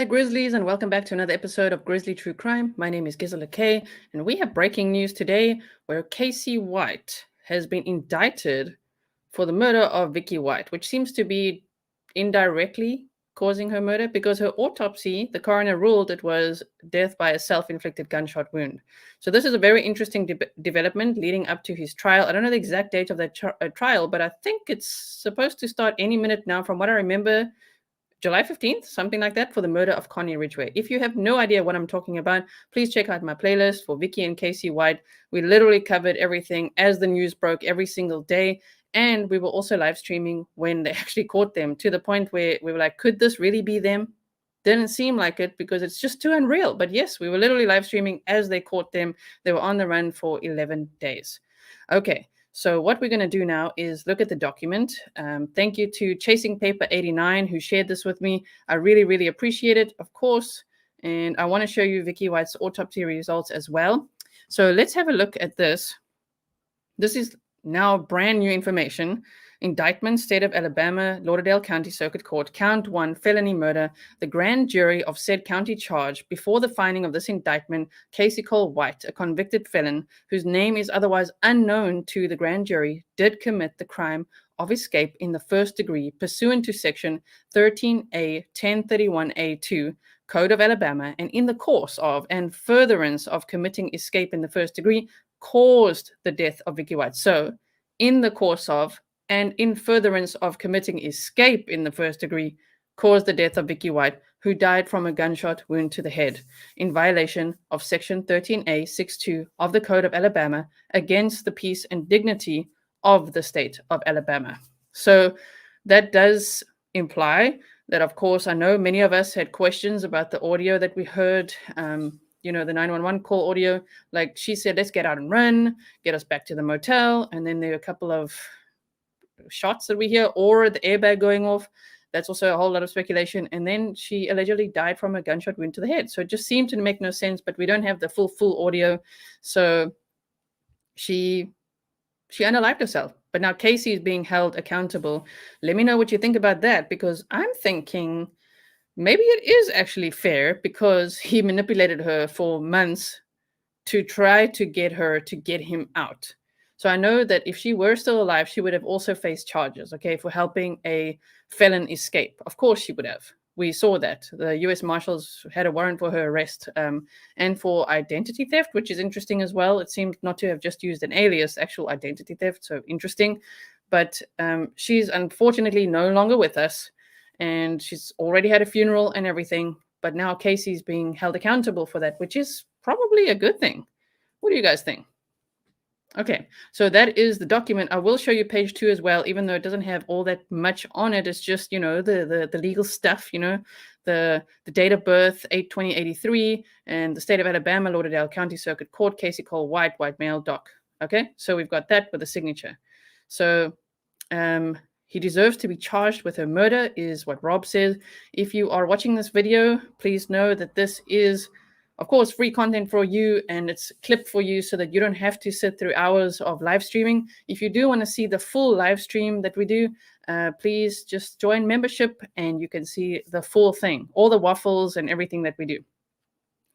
Hi, Grizzlies, and welcome back to another episode of Grizzly True Crime. My name is Gisela K, and we have breaking news today where Casey White has been indicted for the murder of Vicky White, which seems to be indirectly causing her murder because her autopsy, the coroner ruled it was death by a self-inflicted gunshot wound. So this is a very interesting development leading up to his trial. I don't know the exact date of that trial, but I think it's supposed to start any minute now. From what I remember, July 15th, something like that, for the murder of Connie Ridgway. If you have no idea what I'm talking about, please check out my playlist for Vicky and Casey White. We literally covered everything as the news broke every single day. And we were also live streaming when they actually caught them, to the point where we were like, could this really be them? Didn't seem like it because it's just too unreal. But yes, we were literally live streaming as they caught them. They were on the run for 11 days. Okay. So what we're going to do now is look at the document. Thank you to Chasing Paper 89 who shared this with me. I really, really appreciate it, of course. And I want to show you Vicky White's autopsy results as well. So let's have a look at this. This is now brand new information. Indictment, State of Alabama, Lauderdale County Circuit Court, Count 1, felony murder. The grand jury of said county charge, before the finding of this indictment, Casey Cole White, a convicted felon whose name is otherwise unknown to the grand jury, did commit the crime of escape in the first degree pursuant to Section 13A 1031A2 Code of Alabama, and in the course of and furtherance of committing escape in the first degree, caused the death of Vicky White. So, in the course of and in furtherance of committing escape in the first degree, caused the death of Vicky White, who died from a gunshot wound to the head, in violation of Section 13A62 of the Code of Alabama, against the peace and dignity of the state of Alabama. So that does imply that, of course, I know many of us had questions about the audio that we heard, the 911 call audio. Like she said, let's get out and run, get us back to the motel. And then there are a couple of shots that we hear, or the airbag going off. That's also a whole lot of speculation. And then she allegedly died from a gunshot wound to the head. So it just seemed to make no sense, but we don't have the full audio. So she unalived herself. But now Casey is being held accountable. Let me know what you think about that, because I'm thinking maybe it is actually fair because he manipulated her for months to try to get her to get him out. So I know that if she were still alive, she would have also faced charges, okay, for helping a felon escape. Of course she would have. We saw that. The U.S. Marshals had a warrant for her arrest and for identity theft, which is interesting as well. It seemed not to have just used an alias, actual identity theft, so interesting. But she's unfortunately no longer with us, and she's already had a funeral and everything. But now Casey's being held accountable for that, which is probably a good thing. What do you guys think? Okay, so that is the document. I will show you page 2 as well, even though it doesn't have all that much on it. It's just, the legal stuff, the date of birth, 8/20/83, and the state of Alabama, Lauderdale County Circuit Court, Casey Cole White, white male, doc. Okay, so we've got that with a signature. So he deserves to be charged with her murder, is what Rob says. If you are watching this video, please know that this is, of course, free content for you, and it's clipped for you so that you don't have to sit through hours of live streaming. If you do want to see the full live stream that we do, please just join membership and you can see the full thing, all the waffles and everything that we do.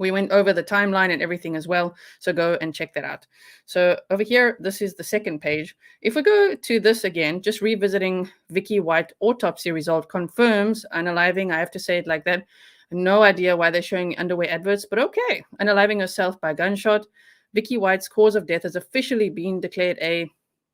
We went over the timeline and everything as well, so go and check that out. So over here, this is the second page. If we go to this again, just revisiting Vicky White autopsy result confirms unaliving. I have to say it like that. No idea why they're showing underwear adverts, but okay. Unaliving herself by gunshot. Vicky White's cause of death has officially been declared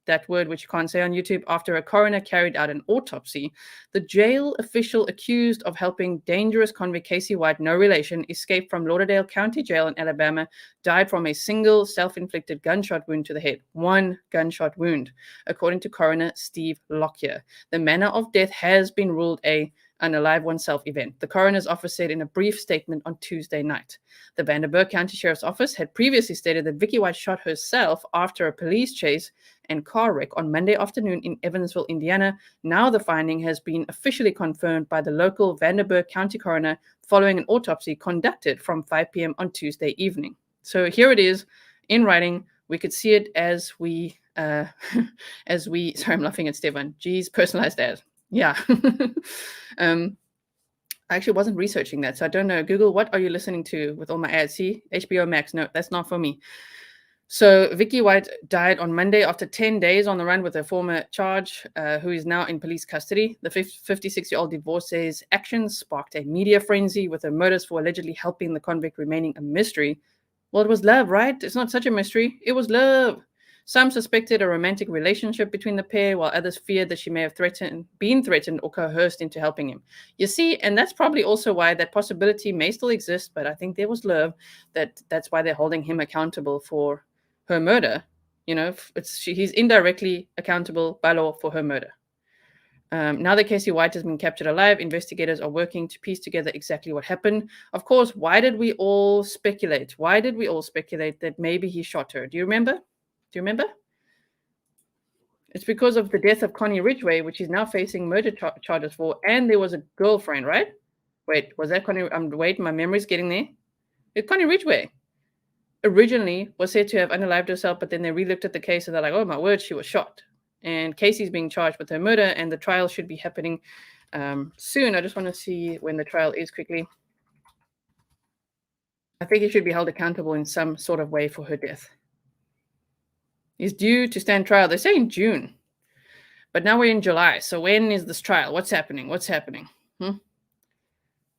that word which you can't say on YouTube, after a coroner carried out an autopsy. The jail official accused of helping dangerous convict Casey White, no relation, escape from Lauderdale County Jail in Alabama, died from a single self-inflicted gunshot wound to the head. One gunshot wound, according to coroner Steve Lockyer. The manner of death has been ruled a unalive oneself event, the coroner's office said in a brief statement on Tuesday night. The Vanderburgh County Sheriff's Office had previously stated that Vicky White shot herself after a police chase and car wreck on Monday afternoon in Evansville, Indiana. Now the finding has been officially confirmed by the local Vanderburgh County coroner following an autopsy conducted from 5 p.m. on Tuesday evening. So here it is in writing. We could see it as we, sorry, I'm laughing at Stefan. Geez, personalized ad. Yeah. I actually wasn't researching that, so I don't know. Google, what are you listening to with all my ads? See, HBO Max. No, that's not for me. So Vicky White died on Monday after 10 days on the run with her former charge, who is now in police custody. The 56-year-old divorcee's actions sparked a media frenzy, with her motives for allegedly helping the convict remaining a mystery. Well, it was love, right? It's not such a mystery. It was love. Some suspected a romantic relationship between the pair, while others feared that she may have been threatened or coerced into helping him. You see, and that's probably also why that possibility may still exist, but I think there was love. That's why they're holding him accountable for her murder. You know, he's indirectly accountable by law for her murder. Now that Casey White has been captured alive, investigators are working to piece together exactly what happened. Of course, why did we all speculate? Why did we all speculate that maybe he shot her? Do you remember? It's because of the death of Connie Ridgway, which he's now facing murder charges for, and there was a girlfriend, right? Wait, was that Connie? Wait, my memory's getting there. It's Connie Ridgway. Originally was said to have unalived herself, but then they re-looked at the case and they're like, oh my word, she was shot. And Casey's being charged with her murder, and the trial should be happening soon. I just want to see when the trial is quickly. I think he should be held accountable in some sort of way for her death. He's due to stand trial. They say in June, but now we're in July. So when is this trial? What's happening? You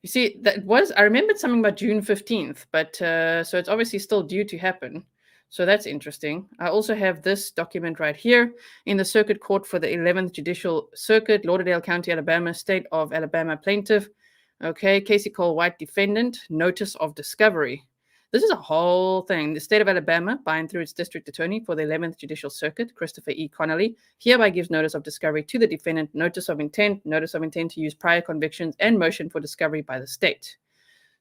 see, I remembered something about June 15th, but so it's obviously still due to happen. So that's interesting. I also have this document right here in the circuit court for the 11th Judicial Circuit, Lauderdale County, Alabama, State of Alabama plaintiff. Okay, Casey Cole White defendant, notice of discovery. This is a whole thing. The state of Alabama, by and through its district attorney for the 11th Judicial Circuit, Christopher E. Connolly, hereby gives notice of discovery to the defendant, notice of intent to use prior convictions, and motion for discovery by the state.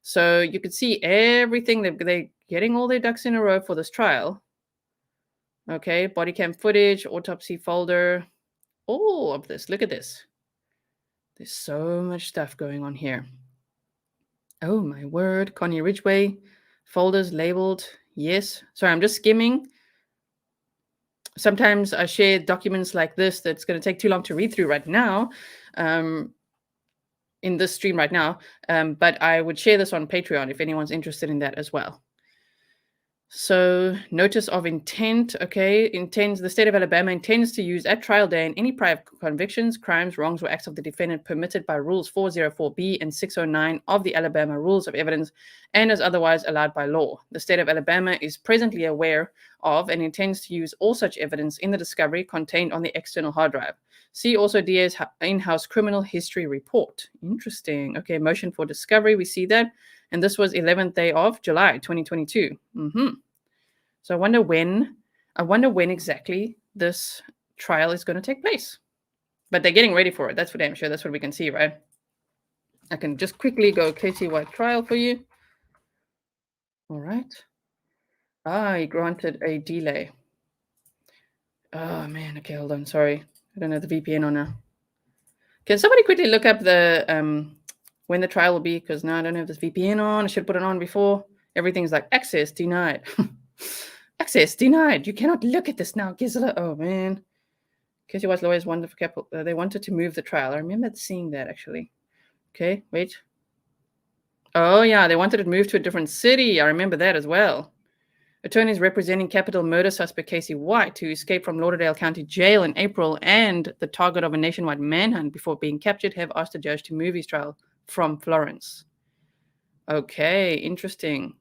So you can see everything. They're getting all their ducks in a row for this trial. Okay, body cam footage, autopsy folder, all of this. Look at this. There's so much stuff going on here. Oh my word, Connie Ridgway. Folders labeled, yes. Sorry, I'm just skimming. Sometimes I share documents like this that's going to take too long to read through right now, in this stream right now, but I would share this on Patreon if anyone's interested in that as well. So notice of intent, okay, the state of Alabama intends to use at trial day in any prior convictions, crimes, wrongs, or acts of the defendant permitted by Rules 404B and 609 of the Alabama Rules of Evidence and as otherwise allowed by law. The state of Alabama is presently aware of and intends to use all such evidence in the discovery contained on the external hard drive. See also DA's in-house criminal history report. Interesting. Okay, motion for discovery, we see that. And this was 11th day of July, 2022. So I wonder when exactly this trial is going to take place. But they're getting ready for it. That's for damn sure. That's what we can see, right? I can just quickly go Casey White trial for you. All right. He granted a delay. Oh, man. Okay, hold on. Sorry. I don't have the VPN on now. Can somebody quickly look up the when the trial will be? Because now I don't have this VPN on. I should put it on before. Everything's like access denied. Access denied. You cannot look at this now, Gisela. Oh, man. Casey White's lawyers wanted for capital. They wanted to move the trial. I remember seeing that, actually. Okay, wait. Oh, yeah, they wanted it moved to a different city. I remember that as well. Attorneys representing capital murder suspect Casey White, who escaped from Lauderdale County Jail in April and the target of a nationwide manhunt before being captured, have asked the judge to move his trial from Florence. Okay, interesting.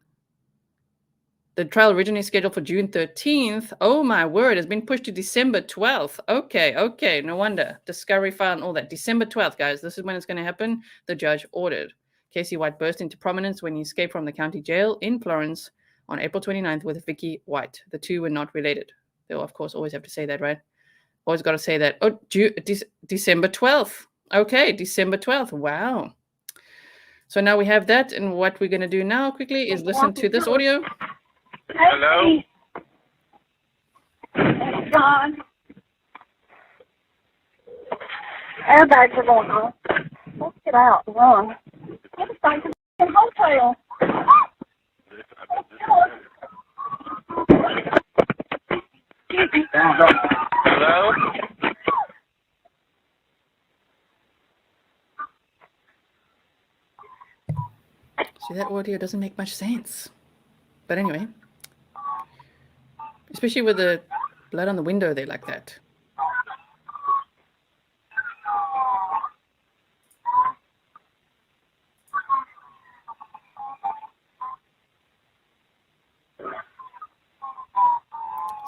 The trial originally scheduled for June 13th. Oh, my word, has been pushed to December 12th. Okay, no wonder. Discovery file and all that. December 12th, guys. This is when it's going to happen. The judge ordered. Casey White burst into prominence when he escaped from the county jail in Florence on April 29th with Vicky White. The two were not related. They'll, of course, always have to say that, right? Always got to say that. Oh, December 12th. Okay, December 12th. Wow. So now we have that. And what we're going to do now quickly is listen to this audio. Hello? Hey, John. Airbags are going on. Let's get out and run. Get us back to the hotel. Hello? See, that audio doesn't make much sense. But anyway, especially with the blood on the window there like that.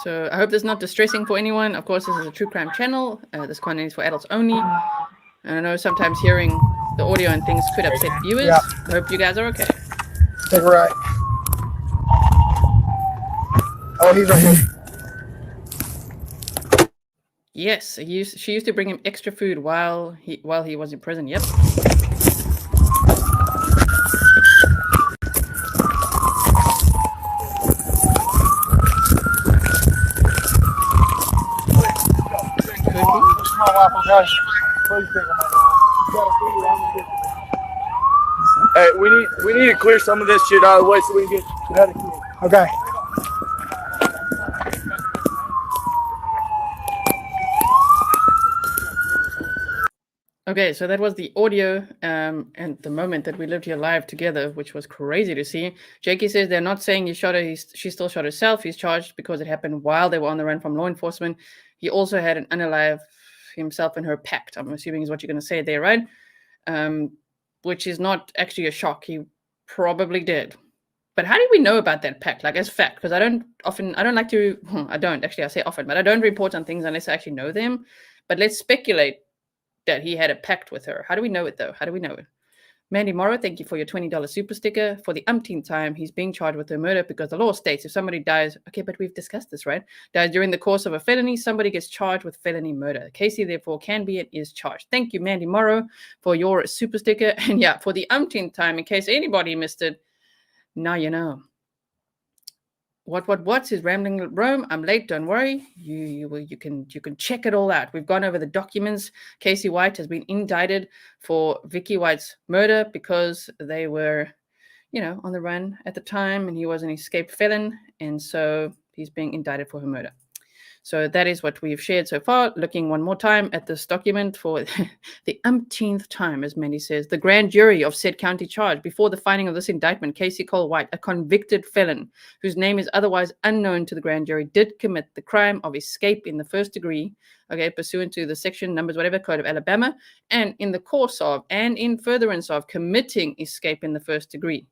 So I hope this is not distressing for anyone. Of course, this is a true crime channel. This content is for adults only. And I know sometimes hearing the audio and things could upset viewers. Yeah. I hope you guys are okay. Take a right. Oh, he's right here. Yes, she used to bring him extra food while he was in prison. Yep. My wife, okay? Please take him. Hey, we need to clear some of this shit out of the way so we can get out of here. Okay. Okay, so that was the audio and the moment that we lived here live together, which was crazy to see. Jakey says they're not saying he shot her. She still shot herself. He's charged because it happened while they were on the run from law enforcement. He also had an unalive himself and her pact. I'm assuming is what you're going to say there, right? Which is not actually a shock. He probably did. But how do we know about that pact? Like as fact? Because I don't like to, I say often, but I don't report on things unless I actually know them. But let's speculate that he had a pact with her. How do we know it, though? How do we know it? Mandy Morrow, thank you for your $20 super sticker. For the umpteenth time, he's being charged with her murder because the law states if somebody dies, okay, but we've discussed this, right? Dies during the course of a felony, somebody gets charged with felony murder. Casey, therefore, can be and is charged. Thank you, Mandy Morrow, for your super sticker. And yeah, for the umpteenth time, in case anybody missed it, now you know. What's his rambling Rome? I'm late. Don't worry. You can check it all out. We've gone over the documents. Casey White has been indicted for Vicky White's murder because they were, on the run at the time, and he was an escaped felon, and so he's being indicted for her murder. So that is what we've shared so far. Looking one more time at this document for the umpteenth time, as Mandy says, the grand jury of said county charge before the finding of this indictment, Casey Cole White, a convicted felon whose name is otherwise unknown to the grand jury, did commit the crime of escape in the first degree, okay, pursuant to the section numbers, whatever, Code of Alabama, and in the course of and in furtherance of committing escape in the first degree,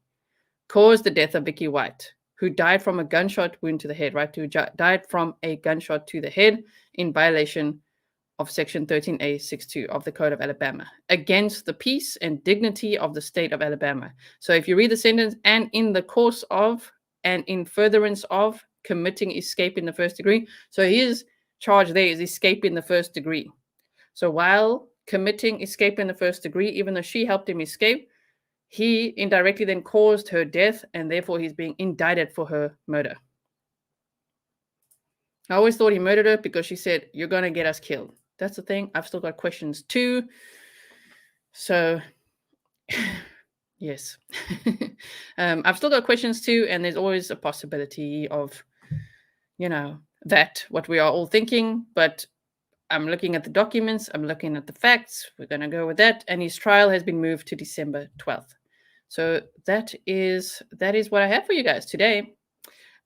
caused the death of Vicky White, who died from a gunshot wound to the head, right? Who died from a gunshot to the head in violation of Section 13A62 of the Code of Alabama, against the peace and dignity of the state of Alabama. So if you read the sentence, and in the course of and in furtherance of committing escape in the first degree, so his charge there is escape in the first degree. So while committing escape in the first degree, even though she helped him escape, he indirectly then caused her death, and therefore he's being indicted for her murder. I always thought he murdered her because she said, "You're going to get us killed." That's the thing. I've still got questions too. So, yes. I've still got questions too, and there's always a possibility of, that, what we are all thinking, but I'm looking at the documents, I'm looking at the facts, we're going to go with that, and his trial has been moved to December 12th. So that is what I have for you guys today.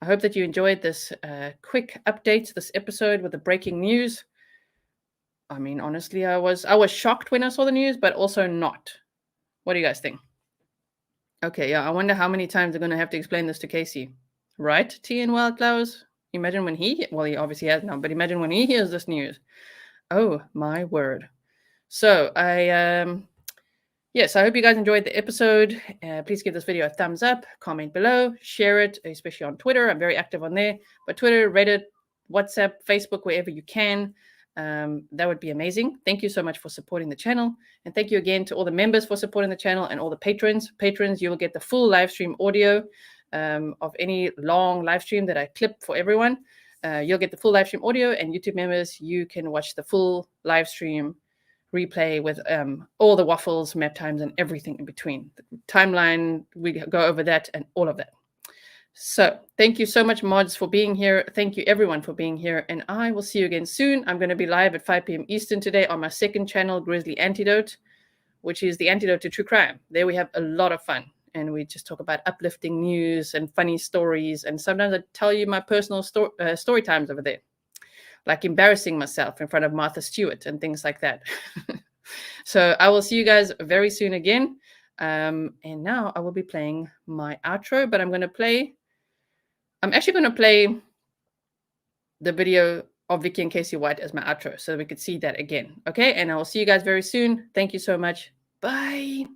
I hope that you enjoyed this quick update, this episode with the breaking news. I mean, honestly, I was shocked when I saw the news, but also not. What do you guys think? Okay, yeah, I wonder how many times they're going to have to explain this to Casey. Right, T and Wildflowers? Imagine when he obviously has now, but imagine when he hears this news. Oh, my word. So yes, I hope you guys enjoyed the episode. Please give this video a thumbs up, comment below, share it, especially on Twitter. I'm very active on there. But Twitter, Reddit, WhatsApp, Facebook, wherever you can. That would be amazing. Thank you so much for supporting the channel. And thank you again to all the members for supporting the channel and all the patrons. Patrons, you will get the full live stream audio of any long live stream that I clip for everyone. You'll get the full live stream audio, and YouTube members, you can watch the full live stream replay with all the waffles, map times, and everything in between. The timeline, we go over that and all of that. So thank you so much, mods, for being here. Thank you, everyone, for being here. And I will see you again soon. I'm going to be live at 5 p.m. Eastern today on my second channel, Grizzly Antidote, which is the antidote to true crime. There we have a lot of fun. and we just talk about uplifting news and funny stories. And sometimes I tell you my personal story times over there, like embarrassing myself in front of Martha Stewart and things like that. So I will see you guys very soon again. And now I will be playing my outro, but I'm actually going to play the video of Vicky and Casey White as my outro so that we could see that again. Okay, and I will see you guys very soon. Thank you so much. Bye.